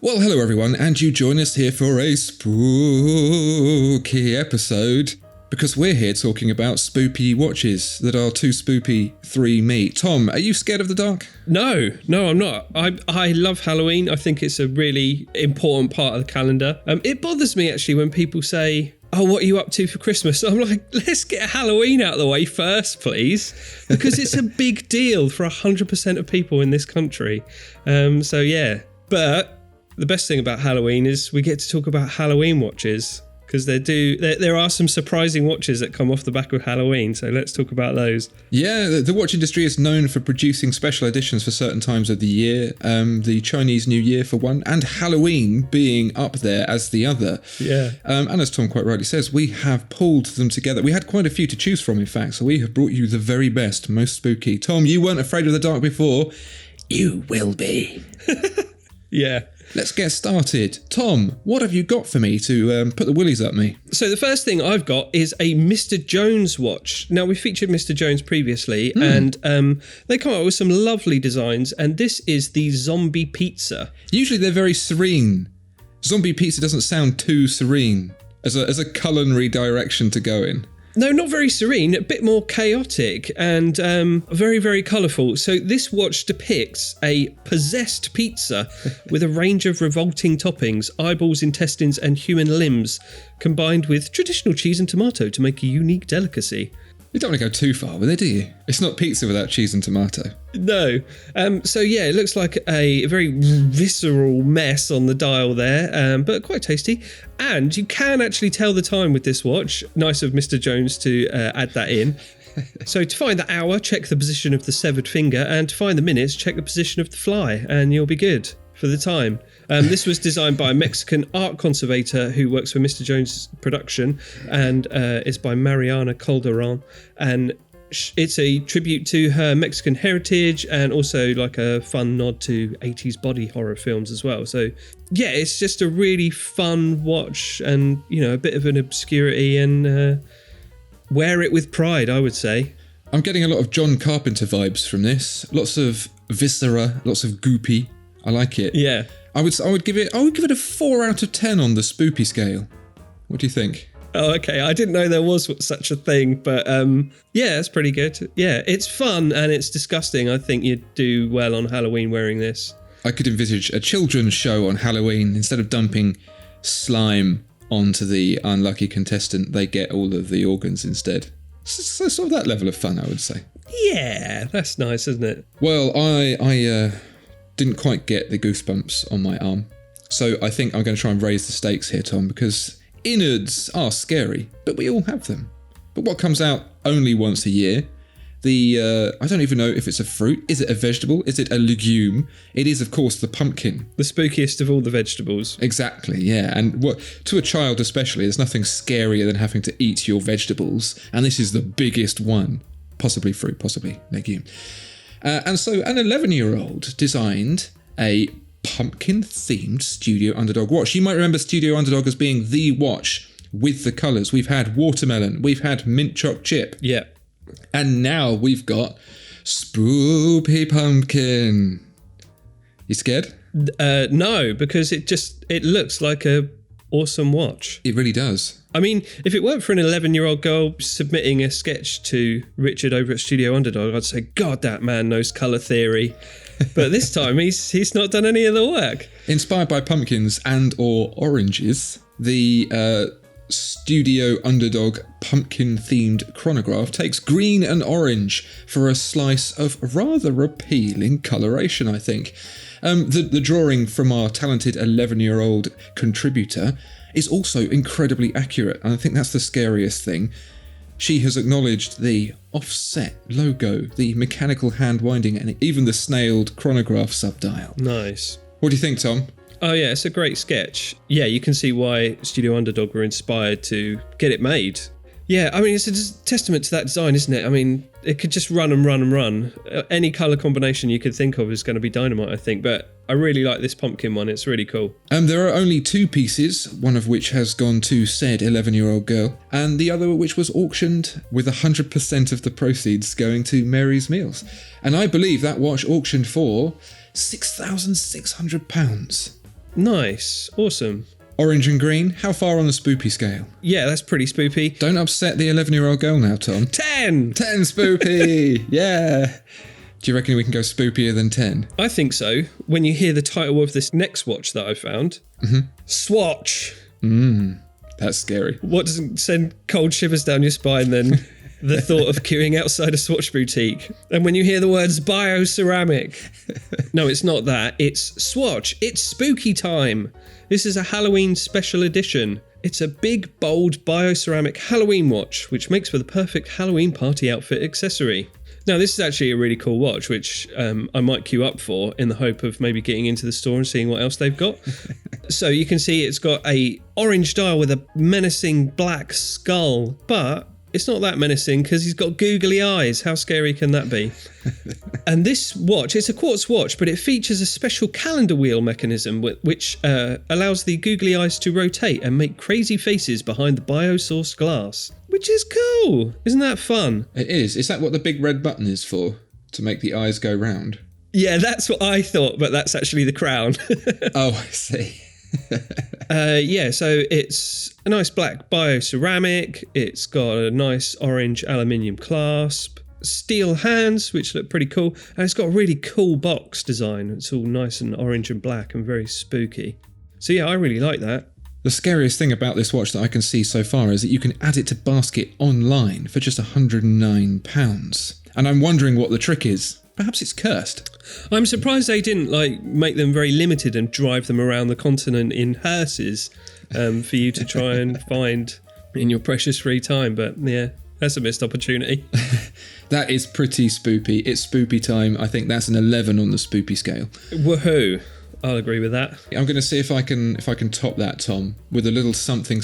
Well, hello everyone, and you join us here for a spooky episode, because we're here talking about spoopy watches that are too spoopy 3 me. Tom, are you scared of the dark? No, I'm not. I love Halloween. I think it's a really important part of the calendar. It bothers me actually when people say, oh, what are you up to for Christmas? I'm like, let's get Halloween out of the way first, please, because it's a big deal for 100% of people in this country. So yeah, but the best thing about Halloween is we get to talk about Halloween watches, because there are some surprising watches that come off the back of Halloween, so let's talk about those. Yeah, the watch industry is known for producing special editions for certain times of the year, the Chinese New Year for one, and Halloween being up there as the other. Yeah. And as Tom quite rightly says, we have pulled them together. We had quite a few to choose from, in fact, so we have brought you the very best, most spooky. Tom, you weren't afraid of the dark before. You will be. Yeah. Let's get started. Tom, what have you got for me to put the willies up me? So the first thing I've got is a Mr. Jones watch. Now, we featured Mr. Jones previously, and they come up with some lovely designs, and this is the Zombie Pizza. Usually they're very serene. Zombie Pizza doesn't sound too serene as a culinary direction to go in. No, not very serene, a bit more chaotic and very, very colourful. So this watch depicts a possessed pizza with a range of revolting toppings, eyeballs, intestines and human limbs, combined with traditional cheese and tomato to make a unique delicacy. You don't want to go too far with it, do you? It's not pizza without cheese and tomato. No. So yeah, it looks like a very visceral mess on the dial there, but quite tasty. And you can actually tell the time with this watch. Nice of Mr. Jones to add that in. So to find the hour, check the position of the severed finger, and to find the minutes, check the position of the fly, and you'll be good for the time. This was designed by a Mexican art conservator who works for Mr. Jones Production, and is by Mariana Calderon, and it's a tribute to her Mexican heritage and also like a fun nod to 80s body horror films as well. So yeah, it's just a really fun watch and, you know, a bit of an obscurity, and wear it with pride, I would say. I'm getting a lot of John Carpenter vibes from this. Lots of viscera, lots of goopy. I like it. Yeah. I would give it a 4 out of 10 on the spoopy scale. What do you think? Oh, okay. I didn't know there was such a thing, but yeah, it's pretty good. Yeah, it's fun and it's disgusting. I think you'd do well on Halloween wearing this. I could envisage a children's show on Halloween. Instead of dumping slime onto the unlucky contestant, they get all of the organs instead. So sort of that level of fun, I would say. Yeah, that's nice, isn't it? Well, I didn't quite get the goosebumps on my arm. So I think I'm going to try and raise the stakes here, Tom, because innards are scary, but we all have them. But what comes out only once a year? I don't even know if it's a fruit. Is it a vegetable? Is it a legume? It is, of course, the pumpkin. The spookiest of all the vegetables. Exactly, yeah. And to a child especially, there's nothing scarier than having to eat your vegetables. And this is the biggest one. Possibly fruit, possibly legume. And so an 11-year-old designed a pumpkin-themed Studio Underdog watch. You might remember Studio Underdog as being the watch with the colours. We've had watermelon, we've had mint choc chip. Yeah. And now we've got spoopy pumpkin. You scared? No, because it looks like a awesome watch. It really does. I mean, if it weren't for an 11-year-old girl submitting a sketch to Richard over at Studio Underdog, I'd say, God, that man knows colour theory. But this time, he's not done any of the work. Inspired by pumpkins and or oranges, the Studio Underdog pumpkin-themed chronograph takes green and orange for a slice of rather appealing coloration, I think. The drawing from our talented 11-year-old contributor is also incredibly accurate, and I think that's the scariest thing. She has acknowledged the offset logo, the mechanical hand winding, and even the snailed chronograph subdial. Nice. What do you think, Tom? Oh yeah, it's a great sketch. Yeah, you can see why Studio Underdog were inspired to get it made. Yeah, I mean, it's a testament to that design, isn't it? I mean, it could just run and run and run. Any colour combination you could think of is going to be dynamite, I think. But I really like this pumpkin one. It's really cool. There are only 2 pieces, one of which has gone to said 11-year-old girl, and the other which was auctioned with 100% of the proceeds going to Mary's Meals. And I believe that watch auctioned for £6,600. Nice. Awesome. Orange and green, how far on the spoopy scale? Yeah, that's pretty spoopy. Don't upset the 11-year-old girl now, Tom. 10! 10 spoopy! Yeah! Do you reckon we can go spoopier than 10? I think so. When you hear the title of this next watch that I found, Swatch. That's scary. What doesn't send cold shivers down your spine then? The thought of queuing outside a Swatch boutique. And when you hear the words bioceramic. No, it's not that. It's Swatch. It's spooky time. This is a Halloween special edition. It's a big, bold bioceramic Halloween watch, which makes for the perfect Halloween party outfit accessory. Now, this is actually a really cool watch, which I might queue up for in the hope of maybe getting into the store and seeing what else they've got. So you can see it's got a orange dial with a menacing black skull, but it's not that menacing because he's got googly eyes. How scary can that be? And this watch, it's a quartz watch, but it features a special calendar wheel mechanism which allows the googly eyes to rotate and make crazy faces behind the biosourced glass, which is cool. Isn't that fun? It is. Is that what the big red button is for? To make the eyes go round? Yeah, that's what I thought, but that's actually the crown. Oh, I see. Yeah, so it's a nice black bioceramic. It's got a nice orange aluminium clasp, steel hands, which look pretty cool, and it's got a really cool box design. It's all nice and orange and black and very spooky. So yeah, I really like that. The scariest thing about this watch that I can see so far is that you can add it to basket online for just £109. And I'm wondering what the trick is. Perhaps it's cursed. I'm surprised they didn't make them very limited and drive them around the continent in hearses for you to try and find in your precious free time. But yeah, that's a missed opportunity. That is pretty spoopy. It's spoopy time. I think that's an 11 on the spoopy scale. Woohoo! I'll agree with that. I'm going to see if I can top that, Tom, with a little something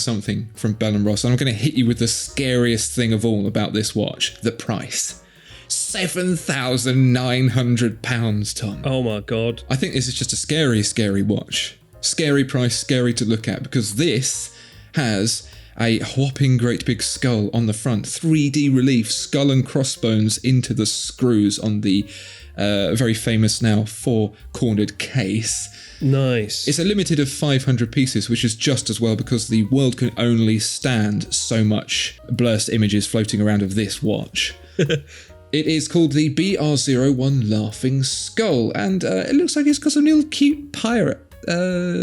from Bell & Ross. And I'm going to hit you with the scariest thing of all about this watch, the price. £7,900, Tom. Oh my God. I think this is just a scary watch. Scary price, scary to look at, because this has a whopping great big skull on the front, 3D relief, skull and crossbones into the screws on the very famous now 4-cornered case. Nice. It's a limited of 500 pieces, which is just as well because the world can only stand so much blurst images floating around of this watch. It is called the BR01 Laughing Skull, and it looks like it's got some little cute pirate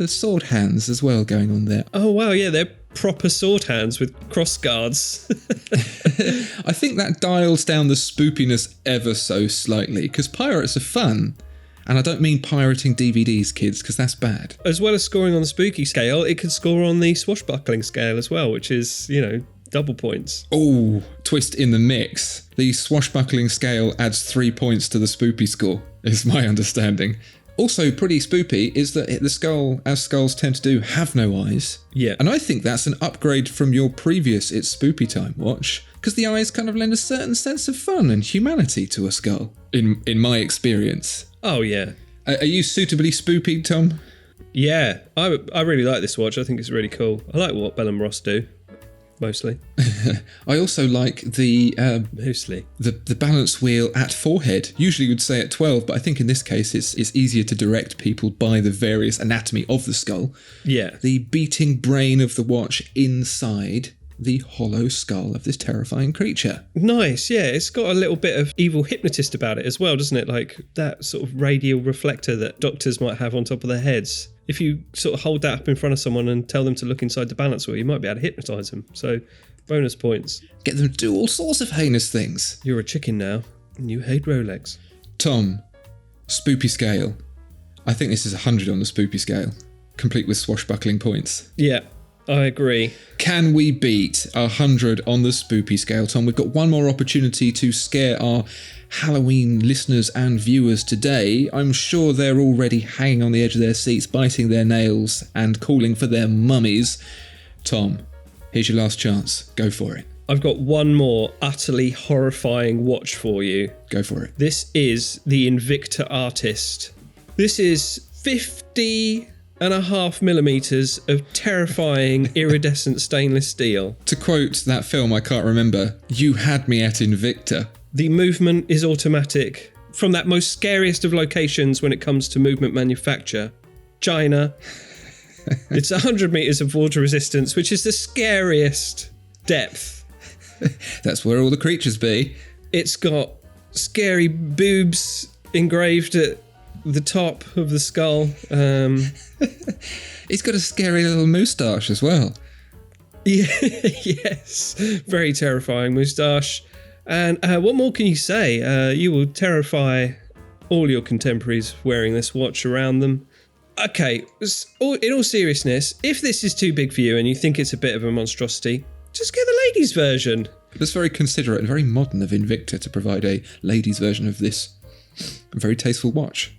sword hands as well going on there. Oh wow, yeah, they're proper sword hands with cross guards. I think that dials down the spoopiness ever so slightly, because pirates are fun. And I don't mean pirating DVDs, kids, because that's bad. As well as scoring on the spooky scale, it could score on the swashbuckling scale as well, which is, double points. Oh, twist in the mix. The swashbuckling scale adds 3 points to the spoopy score, is my understanding. Also pretty spoopy is that the skull, as skulls tend to do, have no eyes. Yeah. And I think that's an upgrade from your previous It's Spoopy Time watch, because the eyes kind of lend a certain sense of fun and humanity to a skull, in my experience. Oh, yeah. Are you suitably spoopy, Tom? Yeah, I really like this watch. I think it's really cool. I like what Bell & Ross do, mostly. I also like the mostly the balance wheel at forehead. Usually you'd say at 12, but I think in this case it's easier to direct people by the various anatomy of the skull. Yeah. The beating brain of the watch inside the hollow skull of this terrifying creature. Nice, yeah. It's got a little bit of evil hypnotist about it as well, doesn't it? Like that sort of radial reflector that doctors might have on top of their heads. If you sort of hold that up in front of someone and tell them to look inside the balance wheel, you might be able to hypnotise them. So, bonus points. Get them to do all sorts of heinous things. You're a chicken now, and you hate Rolex. Tom, spoopy scale. I think this is 100 on the spoopy scale, complete with swashbuckling points. Yeah. I agree. Can we beat 100 on the spoopy scale, Tom? We've got one more opportunity to scare our Halloween listeners and viewers today. I'm sure they're already hanging on the edge of their seats, biting their nails and calling for their mummies. Tom, here's your last chance. Go for it. I've got one more utterly horrifying watch for you. Go for it. This is the Invicta Artist. This is 50.5 millimeters of terrifying iridescent stainless steel. To quote that film I can't remember, you had me at Invicta. The movement is automatic from that most scariest of locations when it comes to movement manufacture, China. It's 100 meters of water resistance, which is the scariest depth. That's where all the creatures be. It's got scary boobs engraved at the top of the skull. He's got a scary little moustache as well. Yeah, yes, very terrifying moustache. And what more can you say? You will terrify all your contemporaries wearing this watch around them. Okay, in all seriousness, if this is too big for you and you think it's a bit of a monstrosity, just get the ladies' version. That's very considerate and very modern of Invicta to provide a ladies' version of this very tasteful watch.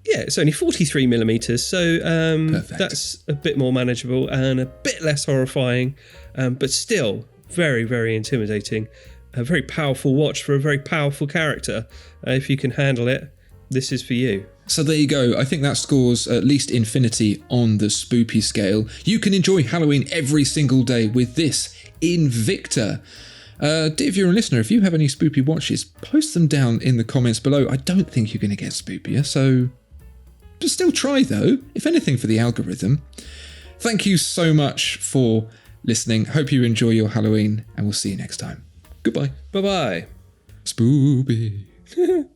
Yeah, it's only 43 millimeters, so that's a bit more manageable and a bit less horrifying, but still very, very intimidating. A very powerful watch for a very powerful character. If you can handle it, this is for you. So there you go. I think that scores at least infinity on the spoopy scale. You can enjoy Halloween every single day with this Invicta. If you're a listener, if you have any spoopy watches, post them down in the comments below. I don't think you're going to get spoopier, so just still try though, if anything for the algorithm. Thank you so much for listening. Hope you enjoy your Halloween, and we'll see you next time. Goodbye. Bye-bye. Spoopy.